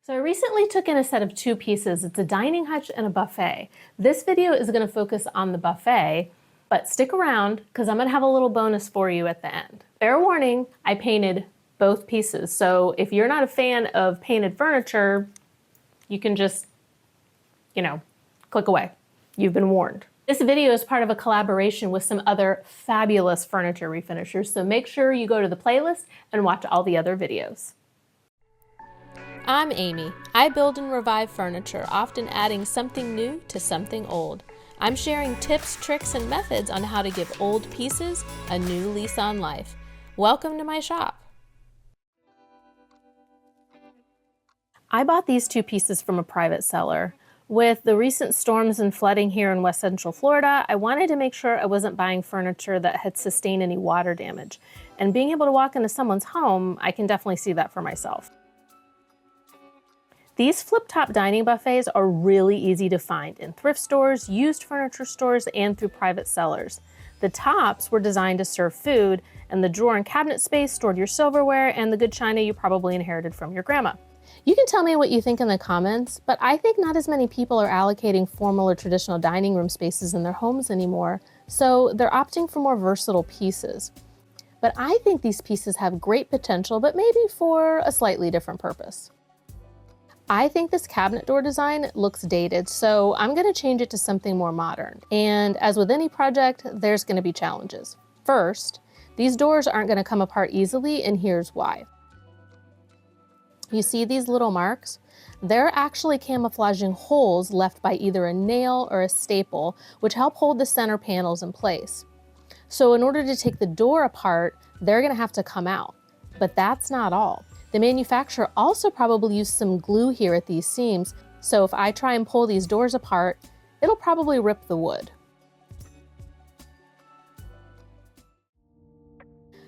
So I recently took in a set of two pieces. It's a dining hutch and a buffet. This video is going to focus on the buffet, but stick around because I'm going to have a little bonus for you at the end. Fair warning, I painted both pieces. So if you're not a fan of painted furniture, you can just, click away. You've been warned. This video is part of a collaboration with some other fabulous furniture refinishers, so make sure you go to the playlist and watch all the other videos. I'm Amy. I build and revive furniture, often adding something new to something old. I'm sharing tips, tricks, and methods on how to give old pieces a new lease on life. Welcome to my shop. I bought these two pieces from a private seller. With the recent storms and flooding here in West Central Florida, I wanted to make sure I wasn't buying furniture that had sustained any water damage. And being able to walk into someone's home, I can definitely see that for myself. These flip-top dining buffets are really easy to find in thrift stores, used furniture stores, and through private sellers. The tops were designed to serve food, and the drawer and cabinet space stored your silverware and the good china you probably inherited from your grandma. You can tell me what you think in the comments, but I think not as many people are allocating formal or traditional dining room spaces in their homes anymore, so they're opting for more versatile pieces. But I think these pieces have great potential, but maybe for a slightly different purpose. I think this cabinet door design looks dated, so I'm going to change it to something more modern. And as with any project, there's going to be challenges. First, these doors aren't going to come apart easily, and here's why. You see these little marks? They're actually camouflaging holes left by either a nail or a staple, which help hold the center panels in place. So in order to take the door apart, they're going to have to come out. But that's not all. The manufacturer also probably used some glue here at these seams, so if I try and pull these doors apart, it'll probably rip the wood.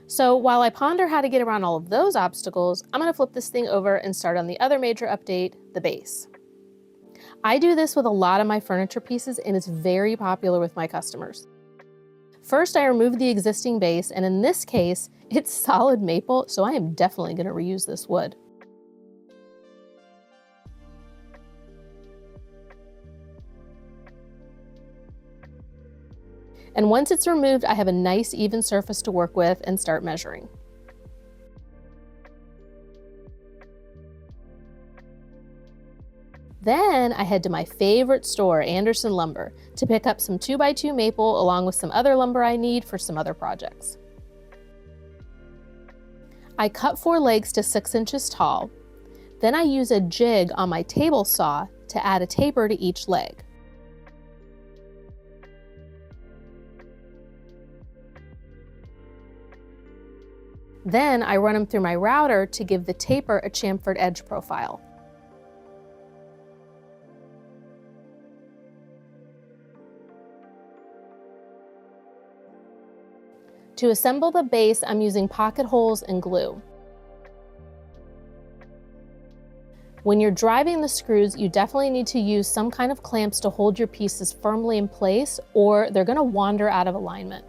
So while I ponder how to get around all of those obstacles, I'm going to flip this thing over and start on the other major update, the base. I do this with a lot of my furniture pieces, and it's very popular with my customers. First, I remove the existing base, and in this case, it's solid maple, so I am definitely going to reuse this wood. And once it's removed, I have a nice even surface to work with and start measuring. Then I head to my favorite store, Anderson Lumber, to pick up some 2x2 maple along with some other lumber I need for some other projects. I cut 4 legs to 6 inches tall. Then I use a jig on my table saw to add a taper to each leg. Then I run them through my router to give the taper a chamfered edge profile. To assemble the base, I'm using pocket holes and glue. When you're driving the screws, you definitely need to use some kind of clamps to hold your pieces firmly in place, or they're going to wander out of alignment.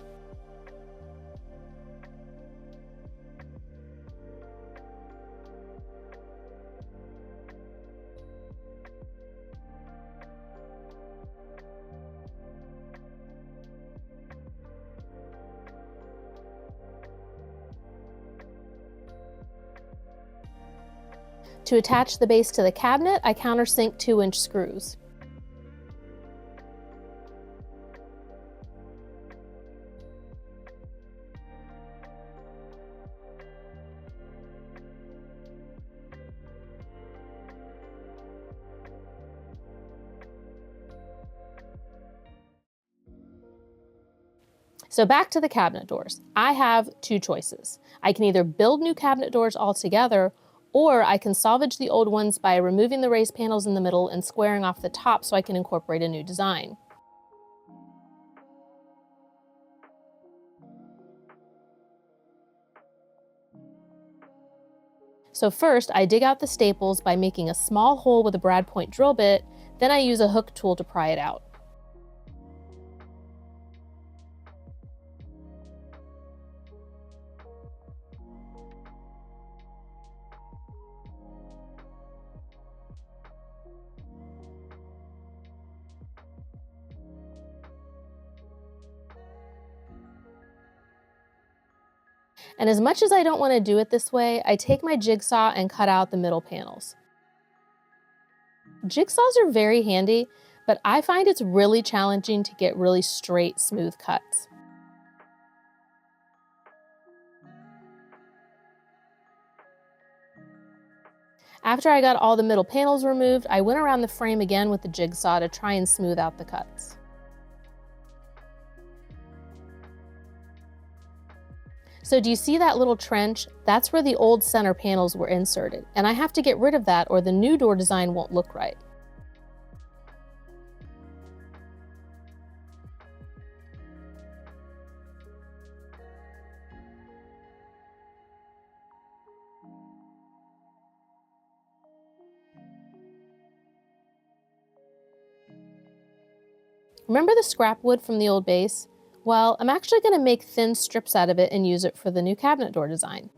To attach the base to the cabinet, I countersink 2-inch screws. So back to the cabinet doors. I have 2 choices. I can either build new cabinet doors altogether, or I can salvage the old ones by removing the raised panels in the middle and squaring off the top so I can incorporate a new design. So first, I dig out the staples by making a small hole with a brad point drill bit, then I use a hook tool to pry it out. And as much as I don't want to do it this way, I take my jigsaw and cut out the middle panels. Jigsaws are very handy, but I find it's really challenging to get really straight, smooth cuts. After I got all the middle panels removed, I went around the frame again with the jigsaw to try and smooth out the cuts. So do you see that little trench? That's where the old center panels were inserted, and I have to get rid of that or the new door design won't look right. Remember the scrap wood from the old base? Well, I'm actually going to make thin strips out of it and use it for the new cabinet door design.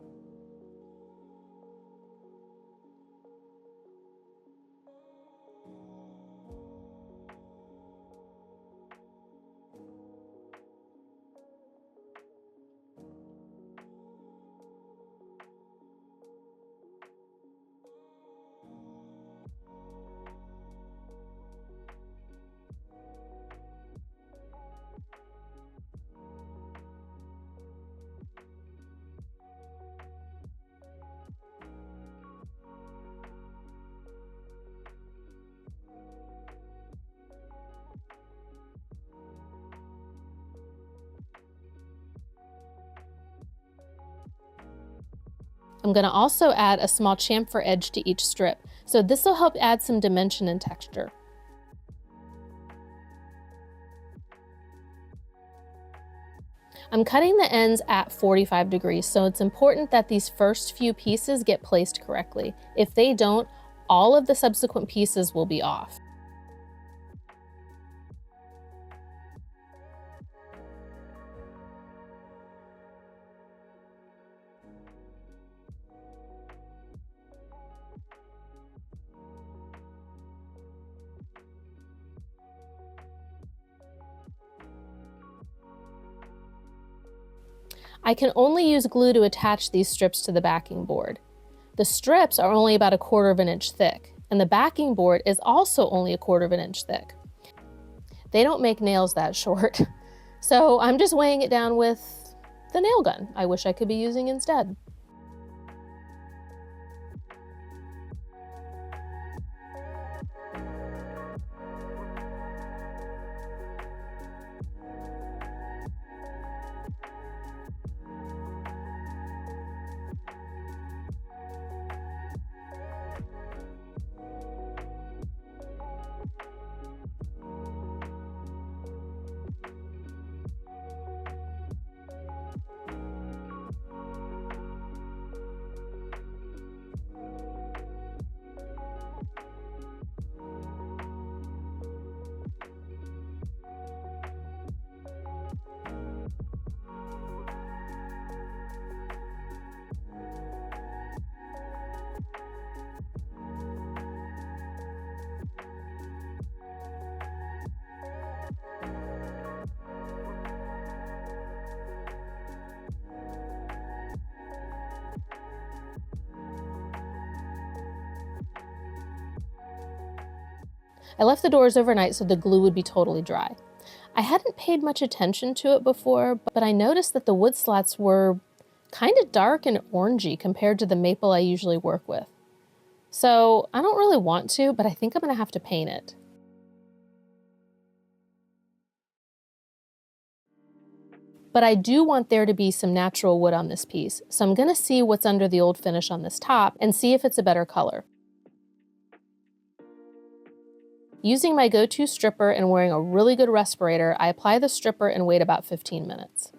I'm going to also add a small chamfer edge to each strip, so this will help add some dimension and texture. I'm cutting the ends at 45 degrees, so it's important that these first few pieces get placed correctly. If they don't, all of the subsequent pieces will be off. I can only use glue to attach these strips to the backing board. The strips are only about 1/4 of an inch thick, and the backing board is also only 1/4 of an inch thick. They don't make nails that short, so I'm just weighing it down with the nail gun I wish I could be using instead. I left the doors overnight so the glue would be totally dry. I hadn't paid much attention to it before, but I noticed that the wood slats were kind of dark and orangey compared to the maple I usually work with. So I don't really want to, but I think I'm going to have to paint it. But I do want there to be some natural wood on this piece, so I'm going to see what's under the old finish on this top and see if it's a better color. Using my go-to stripper and wearing a really good respirator, I apply the stripper and wait about 15 minutes.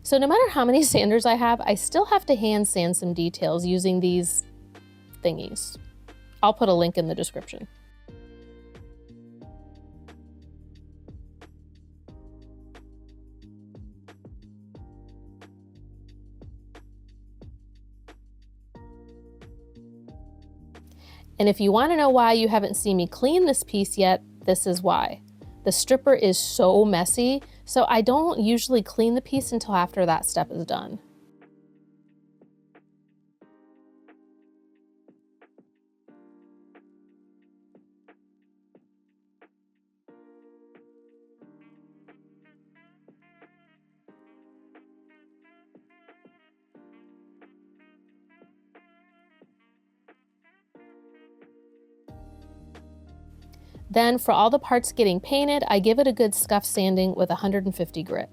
So no matter how many sanders I have, I still have to hand sand some details using these thingies. I'll put a link in the description. And if you want to know why you haven't seen me clean this piece yet, this is why. The stripper is so messy, so I don't usually clean the piece until after that step is done. Then for all the parts getting painted, I give it a good scuff sanding with 150 grit.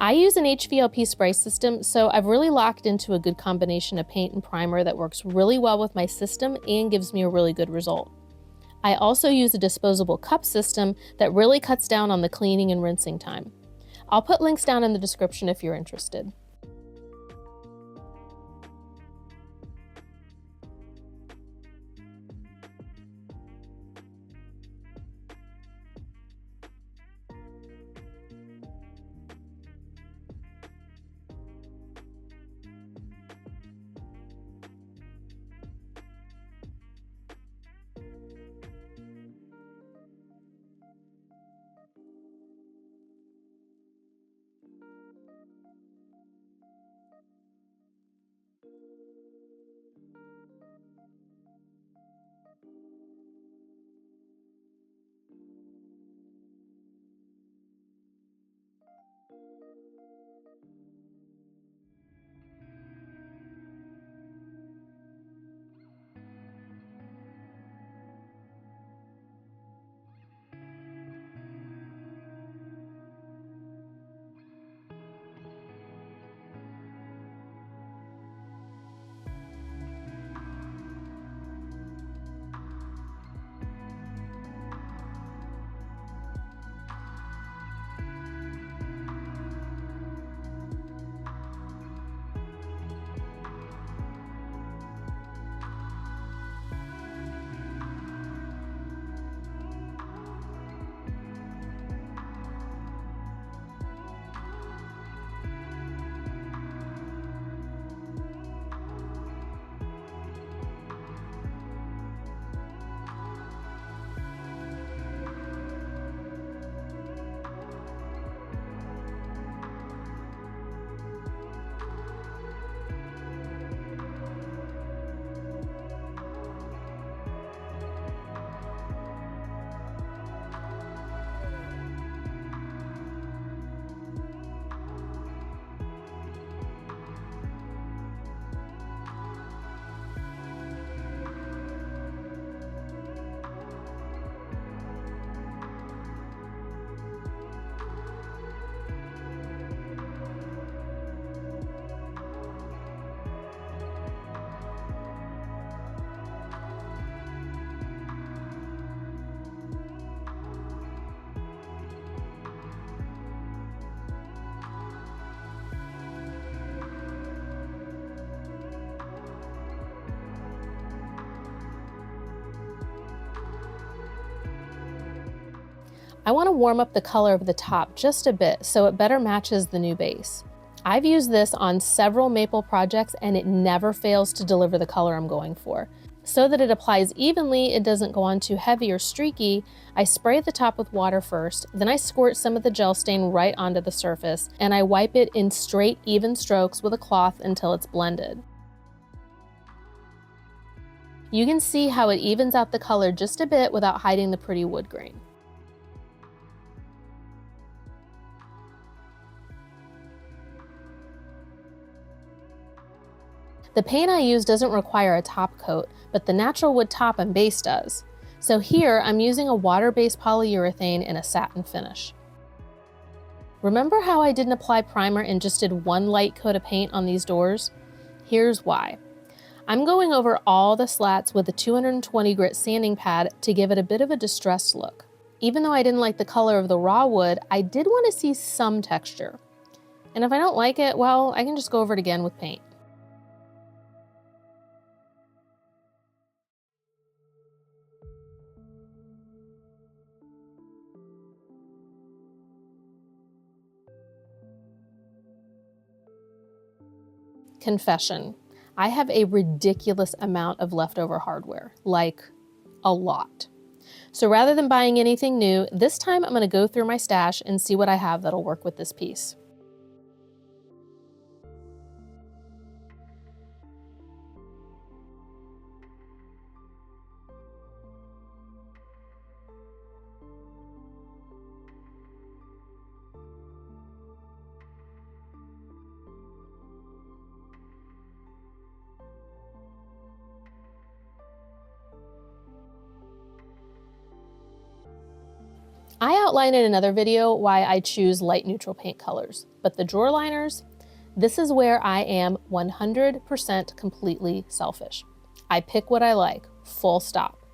I use an HVLP spray system, so I've really locked into a good combination of paint and primer that works really well with my system and gives me a really good result. I also use a disposable cup system that really cuts down on the cleaning and rinsing time. I'll put links down in the description if you're interested. I want to warm up the color of the top just a bit so it better matches the new base. I've used this on several maple projects and it never fails to deliver the color I'm going for. So that it applies evenly, it doesn't go on too heavy or streaky, I spray the top with water first, then I squirt some of the gel stain right onto the surface, and I wipe it in straight, even strokes with a cloth until it's blended. You can see how it evens out the color just a bit without hiding the pretty wood grain. The paint I use doesn't require a top coat, but the natural wood top and base does. So here I'm using a water-based polyurethane in a satin finish. Remember how I didn't apply primer and just did one light coat of paint on these doors? Here's why. I'm going over all the slats with a 220 grit sanding pad to give it a bit of a distressed look. Even though I didn't like the color of the raw wood, I did want to see some texture. And if I don't like it, well, I can just go over it again with paint. Confession, I have a ridiculous amount of leftover hardware, like a lot. So rather than buying anything new, this time I'm going to go through my stash and see what I have that'll work with this piece. I outlined in another video why I choose light neutral paint colors, but the drawer liners, this is where I am 100% completely selfish. I pick what I like, full stop.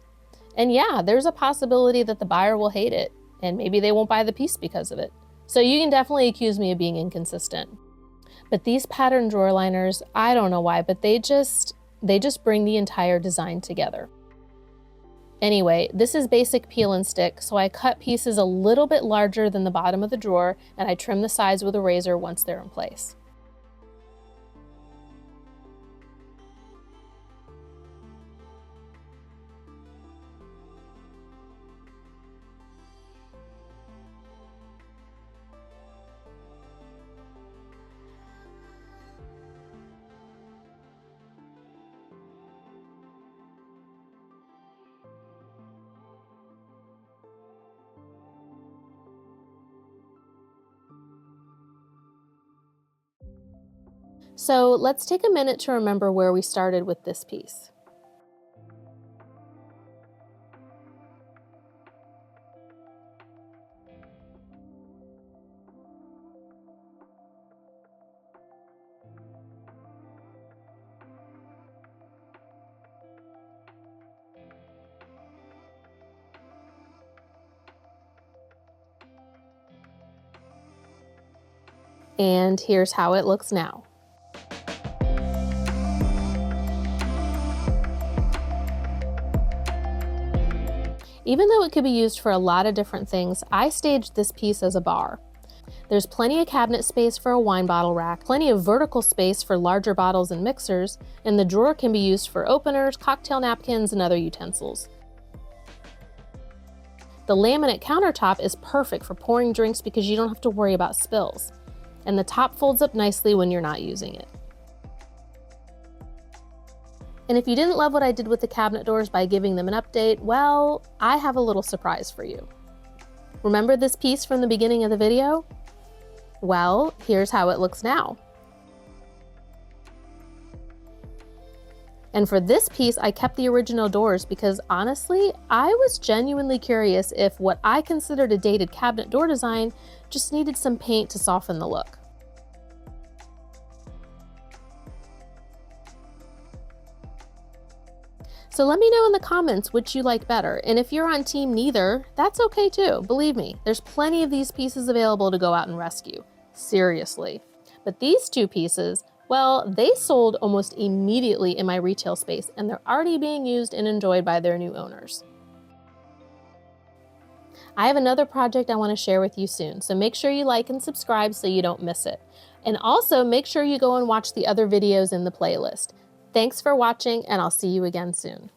And yeah, there's a possibility that the buyer will hate it, and maybe they won't buy the piece because of it. So you can definitely accuse me of being inconsistent. But these pattern drawer liners, I don't know why, but they just bring the entire design together. Anyway, this is basic peel and stick, so I cut pieces a little bit larger than the bottom of the drawer, and I trim the sides with a razor once they're in place. So let's take a minute to remember where we started with this piece. And here's how it looks now. Even though it could be used for a lot of different things, I staged this piece as a bar. There's plenty of cabinet space for a wine bottle rack, plenty of vertical space for larger bottles and mixers, and the drawer can be used for openers, cocktail napkins, and other utensils. The laminate countertop is perfect for pouring drinks because you don't have to worry about spills. And the top folds up nicely when you're not using it. And if you didn't love what I did with the cabinet doors by giving them an update, well, I have a little surprise for you. Remember this piece from the beginning of the video? Well, here's how it looks now. And for this piece, I kept the original doors because honestly, I was genuinely curious if what I considered a dated cabinet door design just needed some paint to soften the look. So let me know in the comments which you like better, and if you're on team neither, that's okay too. Believe me, there's plenty of these pieces available to go out and rescue. Seriously. But these two pieces, well, they sold almost immediately in my retail space, and they're already being used and enjoyed by their new owners. I have another project I want to share with you soon, so make sure you like and subscribe so you don't miss it. And also make sure you go and watch the other videos in the playlist. Thanks for watching, and I'll see you again soon.